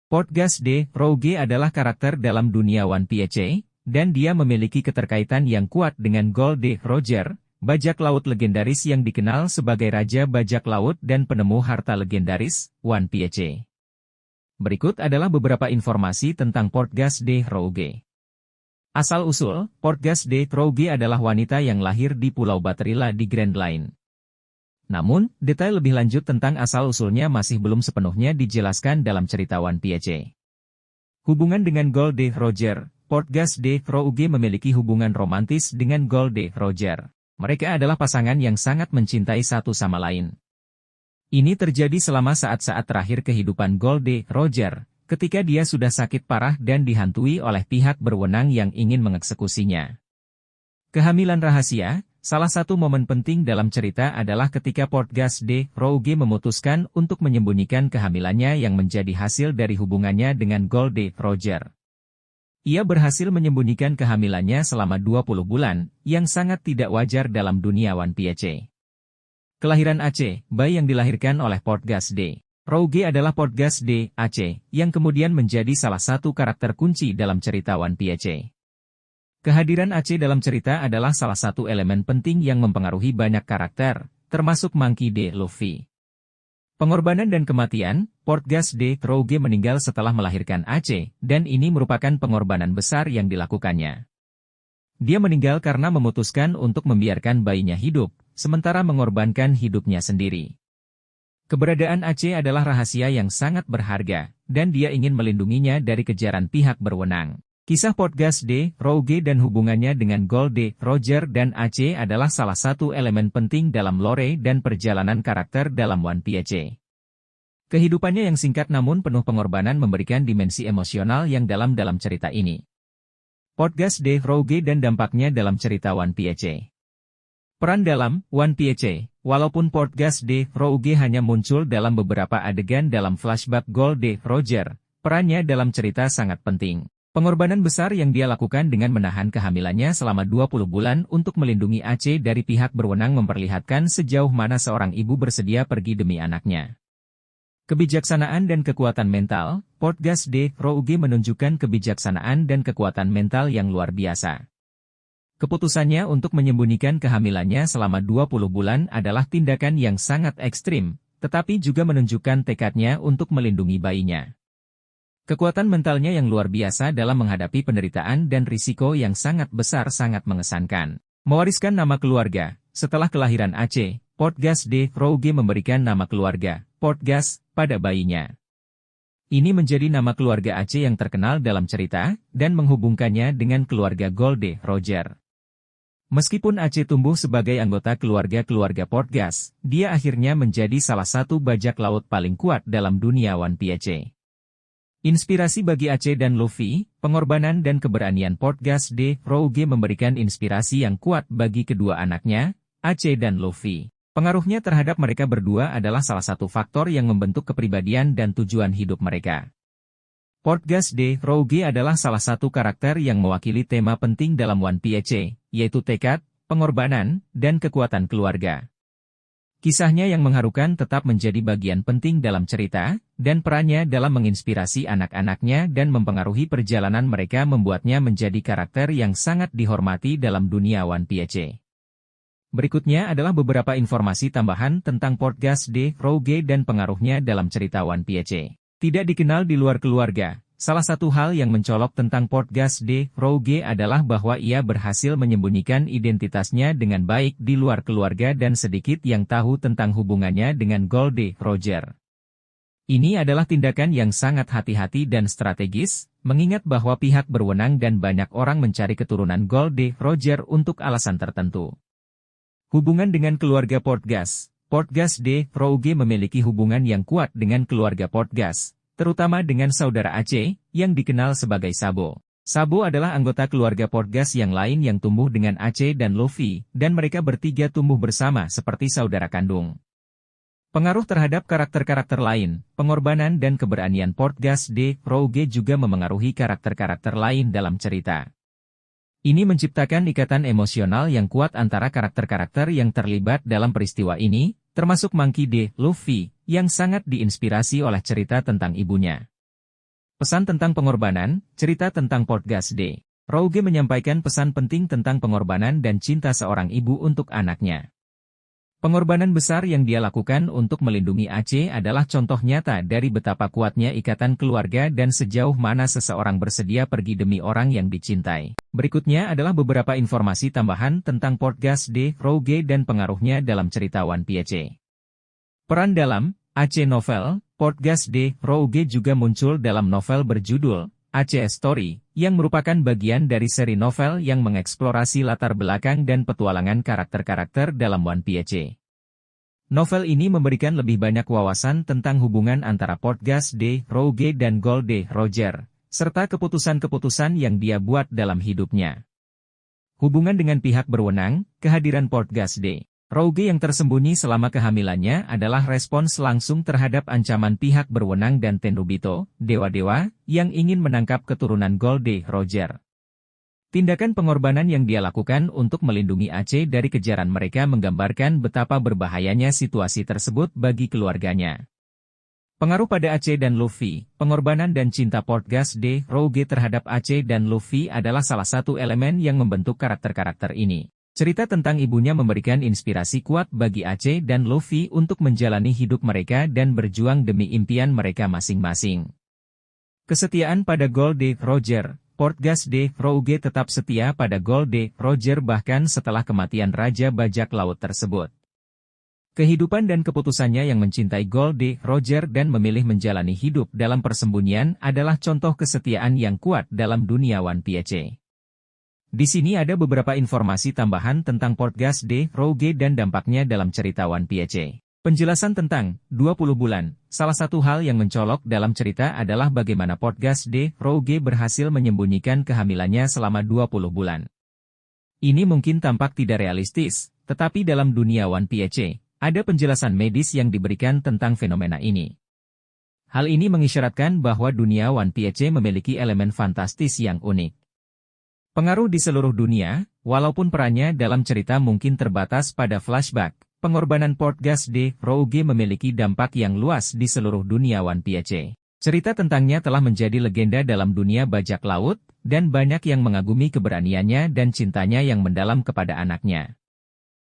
Portgas de Rouge adalah karakter dalam dunia One Piece, dan dia memiliki keterkaitan yang kuat dengan Gold de Roger, bajak laut legendaris yang dikenal sebagai Raja Bajak Laut dan penemu harta legendaris, One Piece. Berikut adalah beberapa informasi tentang Portgas de Rouge. Asal-usul, Portgas de Rouge adalah wanita yang lahir di Pulau Baterila di Grand Line. Namun, detail lebih lanjut tentang asal-usulnya masih belum sepenuhnya dijelaskan dalam cerita One Piece. Hubungan dengan Gold de Roger, Portgas de Rouge memiliki hubungan romantis dengan Gold de Roger. Mereka adalah pasangan yang sangat mencintai satu sama lain. Ini terjadi selama saat-saat terakhir kehidupan Gold de Roger, ketika dia sudah sakit parah dan dihantui oleh pihak berwenang yang ingin mengeksekusinya. Kehamilan rahasia. Salah satu momen penting dalam cerita adalah ketika Portgas de Rouge memutuskan untuk menyembunyikan kehamilannya yang menjadi hasil dari hubungannya dengan Gold de Roger. Ia berhasil menyembunyikan kehamilannya selama 20 bulan, yang sangat tidak wajar dalam dunia One Piece. Kelahiran Ace, bayi yang dilahirkan oleh Portgas de Rouge adalah Portgas de Ace, yang kemudian menjadi salah satu karakter kunci dalam cerita One Piece. Kehadiran Ace dalam cerita adalah salah satu elemen penting yang mempengaruhi banyak karakter, termasuk Monkey D. Luffy. Pengorbanan dan kematian, Portgas de Rouge meninggal setelah melahirkan Ace, dan ini merupakan pengorbanan besar yang dilakukannya. Dia meninggal karena memutuskan untuk membiarkan bayinya hidup, sementara mengorbankan hidupnya sendiri. Keberadaan Ace adalah rahasia yang sangat berharga, dan dia ingin melindunginya dari kejaran pihak berwenang. Kisah Portgas de Rouge dan hubungannya dengan Gold de Roger dan Ace adalah salah satu elemen penting dalam lore dan perjalanan karakter dalam One Piece. Kehidupannya yang singkat namun penuh pengorbanan memberikan dimensi emosional yang dalam cerita ini. Portgas de Rouge dan dampaknya dalam cerita One Piece. Peran dalam One Piece. Walaupun Portgas de Rouge hanya muncul dalam beberapa adegan dalam flashback Gold de Roger, perannya dalam cerita sangat penting. Pengorbanan besar yang dia lakukan dengan menahan kehamilannya selama 20 bulan untuk melindungi Ace dari pihak berwenang memperlihatkan sejauh mana seorang ibu bersedia pergi demi anaknya. Kebijaksanaan dan kekuatan mental, Portgas de Rouge menunjukkan kebijaksanaan dan kekuatan mental yang luar biasa. Keputusannya untuk menyembunyikan kehamilannya selama 20 bulan adalah tindakan yang sangat ekstrim, tetapi juga menunjukkan tekadnya untuk melindungi bayinya. Kekuatan mentalnya yang luar biasa dalam menghadapi penderitaan dan risiko yang sangat besar sangat mengesankan. Mewariskan nama keluarga. Setelah kelahiran Ace, Portgas de Rouge memberikan nama keluarga, Portgas, pada bayinya. Ini menjadi nama keluarga Ace yang terkenal dalam cerita, dan menghubungkannya dengan keluarga Gold de Roger. Meskipun Ace tumbuh sebagai anggota keluarga Portgas, dia akhirnya menjadi salah satu bajak laut paling kuat dalam dunia One Piece. Inspirasi bagi Ace dan Luffy, pengorbanan dan keberanian Portgas de Rouge memberikan inspirasi yang kuat bagi kedua anaknya, Ace dan Luffy. Pengaruhnya terhadap mereka berdua adalah salah satu faktor yang membentuk kepribadian dan tujuan hidup mereka. Portgas de Rouge adalah salah satu karakter yang mewakili tema penting dalam One Piece, yaitu tekad, pengorbanan, dan kekuatan keluarga. Kisahnya yang mengharukan tetap menjadi bagian penting dalam cerita, dan perannya dalam menginspirasi anak-anaknya dan mempengaruhi perjalanan mereka membuatnya menjadi karakter yang sangat dihormati dalam dunia One Piece. Berikutnya adalah beberapa informasi tambahan tentang Portgas de Rouge dan pengaruhnya dalam cerita One Piece. Tidak dikenal di luar keluarga. Salah satu hal yang mencolok tentang Portgas de Rouge adalah bahwa ia berhasil menyembunyikan identitasnya dengan baik di luar keluarga dan sedikit yang tahu tentang hubungannya dengan Gold de Roger. Ini adalah tindakan yang sangat hati-hati dan strategis, mengingat bahwa pihak berwenang dan banyak orang mencari keturunan Gold de Roger untuk alasan tertentu. Hubungan dengan keluarga Portgas. Portgas de Rouge memiliki hubungan yang kuat dengan keluarga Portgas, terutama dengan saudara Ace, yang dikenal sebagai Sabo. Sabo adalah anggota keluarga Portgas yang lain yang tumbuh dengan Ace dan Luffy, dan mereka bertiga tumbuh bersama seperti saudara kandung. Pengaruh terhadap karakter-karakter lain, pengorbanan dan keberanian Portgas de Rouge juga memengaruhi karakter-karakter lain dalam cerita. Ini menciptakan ikatan emosional yang kuat antara karakter-karakter yang terlibat dalam peristiwa ini, termasuk Monkey D. Luffy, yang sangat diinspirasi oleh cerita tentang ibunya. Pesan tentang pengorbanan, cerita tentang podcast D. Rouge menyampaikan pesan penting tentang pengorbanan dan cinta seorang ibu untuk anaknya. Pengorbanan besar yang dia lakukan untuk melindungi Aceh adalah contoh nyata dari betapa kuatnya ikatan keluarga dan sejauh mana seseorang bersedia pergi demi orang yang dicintai. Berikutnya adalah beberapa informasi tambahan tentang podcast D. Rouge dan pengaruhnya dalam cerita One Piece. Peran dalam Aceh Novel, podcast D. Rouge juga muncul dalam novel berjudul Aceh Story, yang merupakan bagian dari seri novel yang mengeksplorasi latar belakang dan petualangan karakter-karakter dalam One Piece. Novel ini memberikan lebih banyak wawasan tentang hubungan antara podcast D. Rouge dan Gold D. Roger, serta keputusan-keputusan yang dia buat dalam hidupnya. Hubungan dengan pihak berwenang, kehadiran podcast D. Rouge yang tersembunyi selama kehamilannya adalah respons langsung terhadap ancaman pihak berwenang dan Tenryubito, dewa-dewa, yang ingin menangkap keturunan Gold D. Roger. Tindakan pengorbanan yang dia lakukan untuk melindungi Aceh dari kejaran mereka menggambarkan betapa berbahayanya situasi tersebut bagi keluarganya. Pengaruh pada Aceh dan Luffy, pengorbanan dan cinta podcast D. Rouge terhadap Aceh dan Luffy adalah salah satu elemen yang membentuk karakter-karakter ini. Cerita tentang ibunya memberikan inspirasi kuat bagi Aceh dan Luffy untuk menjalani hidup mereka dan berjuang demi impian mereka masing-masing. Kesetiaan pada Gold D. Roger, podcast D. Rouge tetap setia pada Gold D. Roger bahkan setelah kematian Raja Bajak Laut tersebut. Kehidupan dan keputusannya yang mencintai Gold D. Roger dan memilih menjalani hidup dalam persembunyian adalah contoh kesetiaan yang kuat dalam dunia One Piece. Di sini ada beberapa informasi tambahan tentang podcast D. Rouge dan dampaknya dalam cerita One Piece. Penjelasan tentang 20 bulan. Salah satu hal yang mencolok dalam cerita adalah bagaimana podcast D. Rouge berhasil menyembunyikan kehamilannya selama 20 bulan. Ini mungkin tampak tidak realistis, tetapi dalam dunia One Piece, ada penjelasan medis yang diberikan tentang fenomena ini. Hal ini mengisyaratkan bahwa dunia One Piece memiliki elemen fantastis yang unik. Pengaruh di seluruh dunia, walaupun perannya dalam cerita mungkin terbatas pada flashback, pengorbanan podcast D. Rouge memiliki dampak yang luas di seluruh dunia One Piece. Cerita tentangnya telah menjadi legenda dalam dunia bajak laut, dan banyak yang mengagumi keberaniannya dan cintanya yang mendalam kepada anaknya.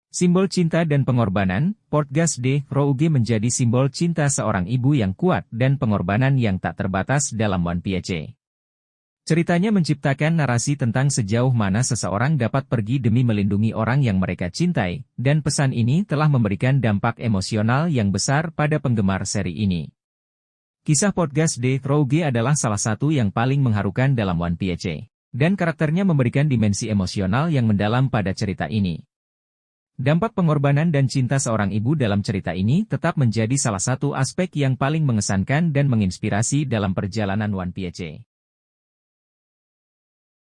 Simbol cinta dan pengorbanan, podcast D. Rouge menjadi simbol cinta seorang ibu yang kuat dan pengorbanan yang tak terbatas dalam One Piece. Ceritanya menciptakan narasi tentang sejauh mana seseorang dapat pergi demi melindungi orang yang mereka cintai, dan pesan ini telah memberikan dampak emosional yang besar pada penggemar seri ini. Kisah podcast D. Rouge adalah salah satu yang paling mengharukan dalam One Piece, dan karakternya memberikan dimensi emosional yang mendalam pada cerita ini. Dampak pengorbanan dan cinta seorang ibu dalam cerita ini tetap menjadi salah satu aspek yang paling mengesankan dan menginspirasi dalam perjalanan One Piece.